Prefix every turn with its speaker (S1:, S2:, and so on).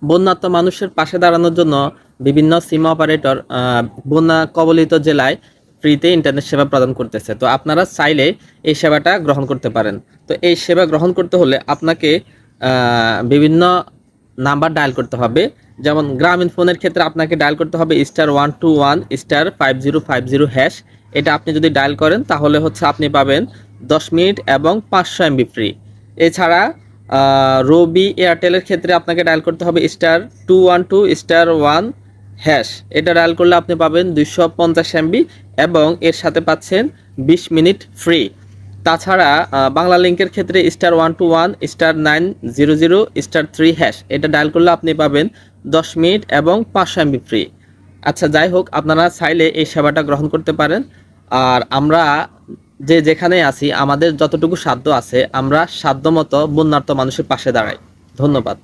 S1: বন্যার্ত মানুষের পাশে দাঁড়ানোর জন্য বিভিন্ন সিম অপারেটর বন্যা কবলিত জেলায় ফ্রিতে ইন্টারনেট সেবা প্রদান করতেছে। তো আপনারা চাইলে এই সেবাটা গ্রহণ করতে পারেন। তো এই সেবা গ্রহণ করতে হলে আপনাকে বিভিন্ন নাম্বার ডায়াল করতে হবে। যেমন গ্রামীণ ফোনের ক্ষেত্রে আপনাকে ডায়াল করতে হবে *121*5050#। এটা আপনি যদি ডায়াল করেন তাহলে হচ্ছে আপনি পাবেন 10 মিনিট এবং 500 MB ফ্রি। এছাড়া রবি এয়ারটেলের ক্ষেত্রে আপনাকে ডায়াল করতে হবে *212*1#। এটা ডায়াল করলে আপনি পাবেন 250 MB এবং এর সাথে পাচ্ছেন 20 মিনিট ফ্রি। তাছাড়া বাংলা লিঙ্কের ক্ষেত্রে *121*900*3#। এটা ডায়াল করলে আপনি পাবেন 10 মিনিট এবং 500 MB ফ্রি। আচ্ছা, যাই হোক, আপনারা চাইলে এই সেবাটা গ্রহণ করতে পারেন। আর আমরা যেখানে আছি আমাদের যতটুকু সাধ্য আছে আমরা সাধ্যমতো বন্যার্ত মানুষের পাশে দাঁড়াই। ধন্যবাদ।